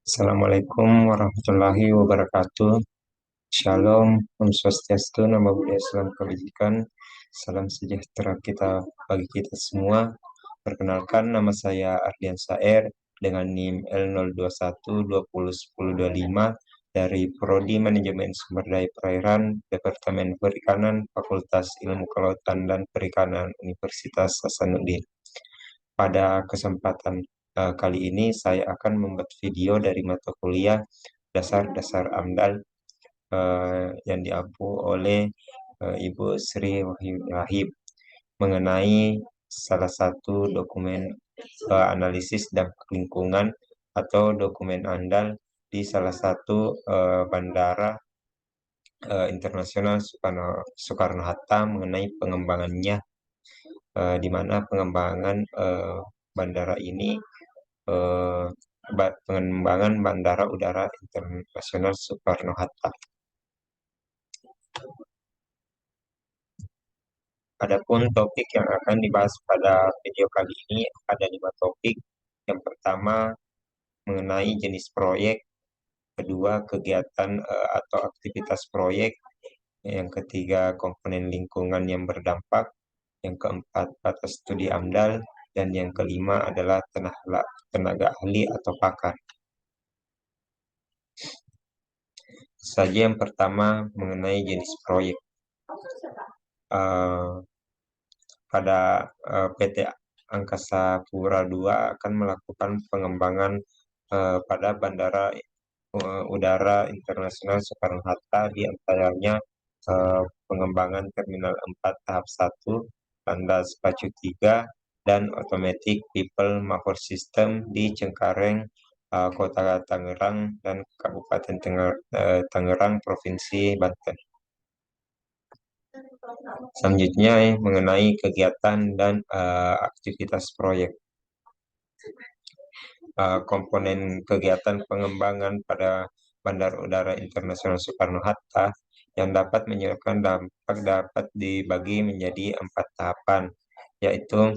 Assalamualaikum warahmatullahi wabarakatuh. Shalom, Om Swastiastu, Namo Buddhaya, Salam Kebajikan, salam sejahtera bagi kita semua. Perkenalkan, nama saya Ardian Saer dengan NIM L021201025 dari Prodi Manajemen Sumber Daya Perairan, Departemen Perikanan, Fakultas Ilmu Kelautan dan Perikanan, Universitas Hasanuddin. Pada kesempatan kali ini saya akan membuat video dari mata kuliah Dasar-Dasar AMDAL yang diampu oleh Ibu Sri Wahyuni Rahib mengenai salah satu dokumen analisis dampak lingkungan atau dokumen AMDAL di salah satu bandara internasional Soekarno-Hatta mengenai pengembangannya, di mana pengembangan bandara ini eh, pengembangan Bandara Udara Internasional Soekarno-Hatta. Adapun topik yang akan dibahas pada video kali ini ada 5 topik. Yang pertama mengenai jenis proyek, kedua kegiatan atau aktivitas proyek, yang ketiga komponen lingkungan yang berdampak, yang keempat batas studi AMDAL, dan yang kelima adalah tenaga ahli atau pakar. Saja yang pertama mengenai jenis proyek. Pada PT Angkasa Pura II akan melakukan pengembangan pada Bandara Udara Internasional Soekarno-Hatta, di antaranya pengembangan Terminal 4 tahap 1, Landas Pacu 3, dan Automatic People Mover System di Cengkareng, Kota Tangerang, dan Kabupaten Tangerang, Provinsi Banten. Selanjutnya mengenai kegiatan dan aktivitas proyek. Komponen kegiatan pengembangan pada Bandara Udara Internasional Soekarno-Hatta yang dapat menyebabkan dampak dapat dibagi menjadi 4 tahapan, yaitu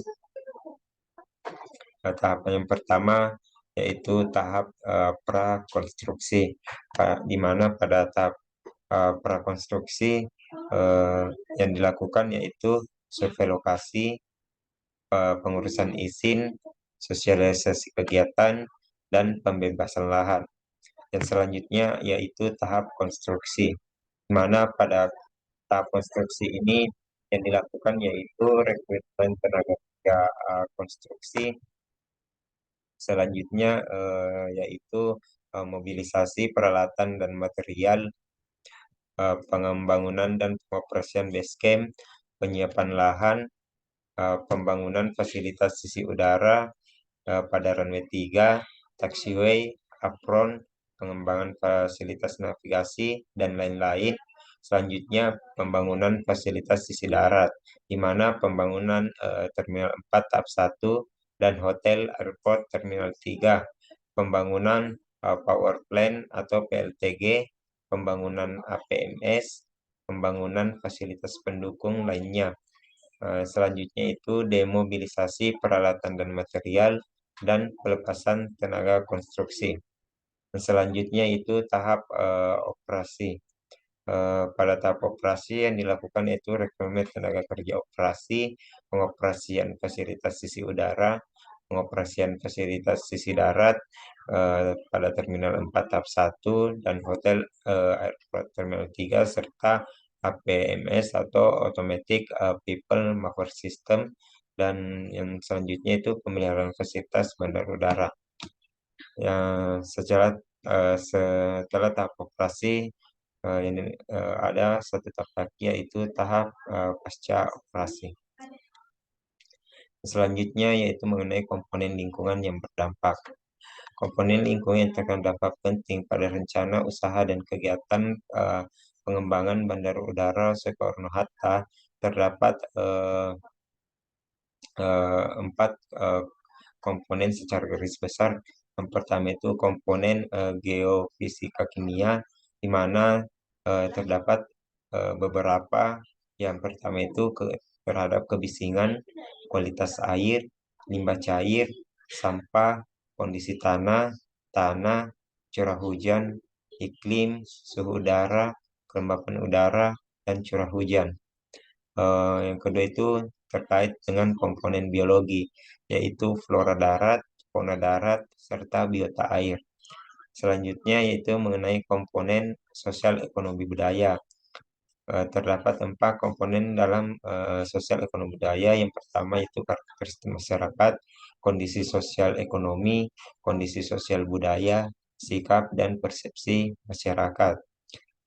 tahapan yang pertama yaitu tahap prakonstruksi, di mana pada tahap prakonstruksi yang dilakukan yaitu survei lokasi, pengurusan izin, sosialisasi kegiatan, dan pembebasan lahan. Dan selanjutnya yaitu tahap konstruksi, di mana pada tahap konstruksi ini yang dilakukan yaitu rekrutmen tenaga kerja konstruksi. Selanjutnya yaitu mobilisasi peralatan dan material, pembangunan dan pengoperasian base camp, penyiapan lahan, pembangunan fasilitas sisi udara pada runway 3, taxiway, apron, pengembangan fasilitas navigasi, dan lain-lain. Selanjutnya, pembangunan fasilitas sisi darat, di mana pembangunan Terminal 4 tahap 1 dan Hotel Airport Terminal 3, pembangunan Power Plant atau PLTG, pembangunan APMS, pembangunan fasilitas pendukung lainnya. Selanjutnya itu demobilisasi peralatan dan material dan pelepasan tenaga konstruksi. Dan selanjutnya itu tahap operasi. Pada tahap operasi yang dilakukan yaitu rekrutmen tenaga kerja operasi, pengoperasian fasilitas sisi udara, pengoperasian fasilitas sisi darat pada Terminal 4 tahap 1 dan Hotel Airport Terminal 3, serta APMS atau Automatic People Mover System, dan yang selanjutnya itu pemeliharaan fasilitas bandar udara. Setelah tahap operasi ini ada satu tahap lagi yaitu tahap pasca operasi. Selanjutnya yaitu mengenai komponen lingkungan yang berdampak. Komponen lingkungan yang terdampak penting pada rencana usaha dan kegiatan pengembangan Bandara Udara Soekarno-Hatta terdapat 4 komponen secara garis besar. Yang pertama itu komponen geofisika kimia, di mana terdapat beberapa. Yang pertama itu terhadap kebisingan, kualitas air, limbah cair, sampah, kondisi tanah, curah hujan, iklim, suhu udara, kelembapan udara, dan curah hujan. Yang kedua itu terkait dengan komponen biologi, yaitu flora darat, fauna darat, serta biota air. Selanjutnya yaitu mengenai komponen sosial ekonomi budaya. Terdapat 4 komponen dalam sosial ekonomi budaya. Yang pertama itu karakteristik masyarakat, kondisi sosial ekonomi, kondisi sosial budaya, sikap dan persepsi masyarakat.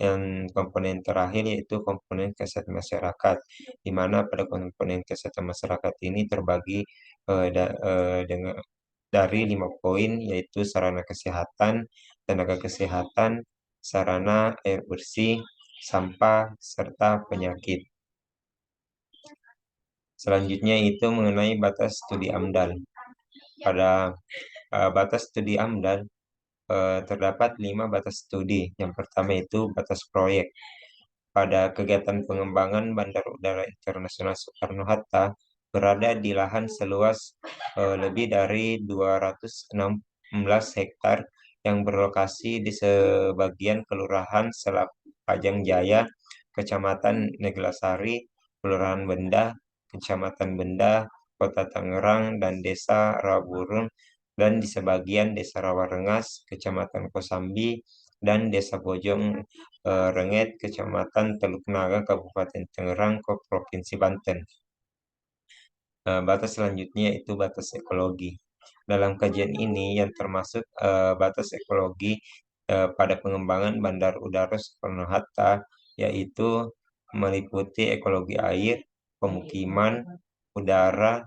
Yang komponen terakhir yaitu komponen kesehatan masyarakat, di mana pada komponen kesehatan masyarakat ini terbagi dari 5 poin, yaitu sarana kesehatan, tenaga kesehatan, sarana air bersih, sampah, serta penyakit. Selanjutnya itu mengenai batas studi AMDAL. Pada batas studi AMDAL terdapat 5 batas studi. Yang pertama itu batas proyek. Pada kegiatan pengembangan Bandar Udara Internasional Soekarno-Hatta berada di lahan seluas lebih dari 216 hektar yang berlokasi di sebagian Kelurahan Selapajang Jaya, Kecamatan Neglasari, Kelurahan Benda, Kecamatan Benda, Kota Tangerang, dan Desa Rawaburung, dan di sebagian Desa Rawarengas, Kecamatan Kosambi, dan Desa Bojong Renget, Kecamatan Teluk Naga, Kabupaten Tangerang, Provinsi Banten. Batas selanjutnya itu batas ekologi. Dalam kajian ini yang termasuk batas ekologi pada pengembangan Bandar Udara Soekarno-Hatta, yaitu meliputi ekologi air, pemukiman, udara,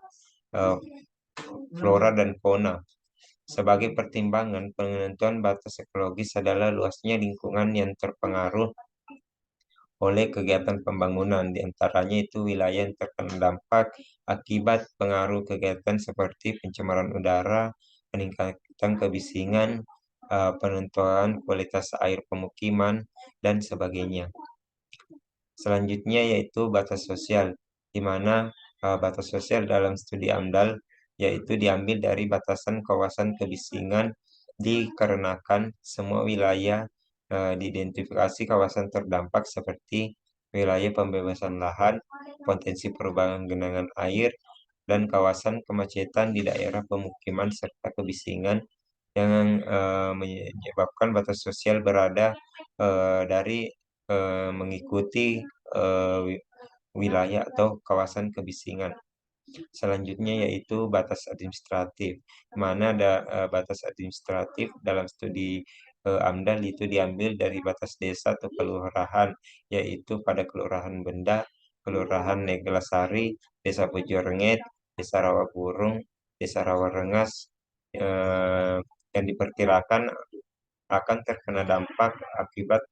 flora dan fauna. Sebagai pertimbangan, penentuan batas ekologis adalah luasnya lingkungan yang terpengaruh oleh kegiatan pembangunan, diantaranya itu wilayah yang terkena dampak akibat pengaruh kegiatan seperti pencemaran udara, peningkatan kebisingan, penentuan kualitas air pemukiman, dan sebagainya. Selanjutnya yaitu batas sosial, di mana batas sosial dalam studi AMDAL yaitu diambil dari batasan kawasan kebisingan, dikarenakan semua wilayah diidentifikasi kawasan terdampak seperti wilayah pembebasan lahan, potensi perubahan genangan air, dan kawasan kemacetan di daerah pemukiman serta kebisingan yang menyebabkan batas sosial berada dari mengikuti wilayah atau kawasan kebisingan. Selanjutnya yaitu batas administratif, mana ada batas administratif dalam studi AMDAL itu diambil dari batas desa atau kelurahan, yaitu pada Kelurahan Benda, Kelurahan Neglasari, Desa Bojorenget, Desa Rawaburung, Desa Rawarengas, yang diperkirakan akan terkena dampak akibat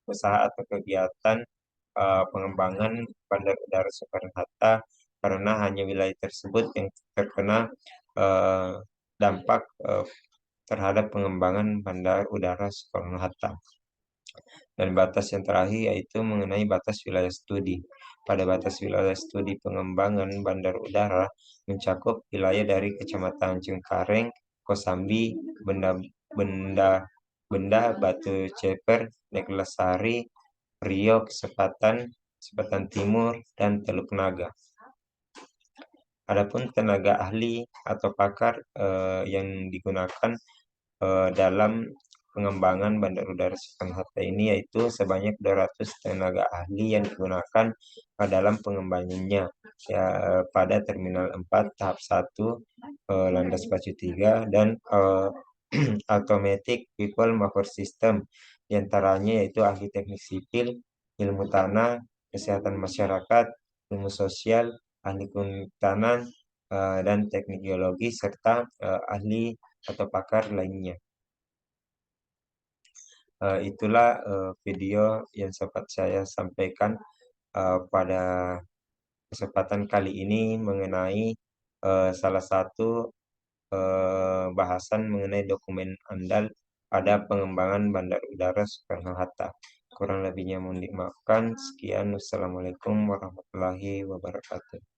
usaha atau kegiatan pengembangan Bandar Udara Soekarno-Hatta, karena hanya wilayah tersebut yang terkena dampak terhadap pengembangan Bandar Udara Soekarno-Hatta. Dan batas yang terakhir yaitu mengenai batas wilayah studi. Pada batas wilayah studi pengembangan bandar udara mencakup wilayah dari Kecamatan Cengkareng, Kosambi, Benda, Batu Ceper, Neglasari, Priok, Sepatan Timur, dan Teluk Naga. Adapun tenaga ahli atau pakar yang digunakan dalam pengembangan Bandar Udara Soekarno-Hatta ini yaitu sebanyak 200 tenaga ahli yang digunakan dalam pengembangannya ya, pada Terminal 4 tahap 1 landas pacu 3 dan Automatic People Mover System, diantaranya yaitu ahli teknik sipil, ilmu tanah, kesehatan masyarakat, ilmu sosial, ahli kehutanan, dan teknik geologi, serta ahli atau pakar lainnya. Itulah video yang sempat saya sampaikan pada kesempatan kali ini mengenai salah satu bahasan mengenai dokumen AMDAL pada pengembangan Bandar Udara Soekarno-Hatta. Kurang lebihnya mohon dimaafkan. Sekian, wassalamualaikum warahmatullahi wabarakatuh.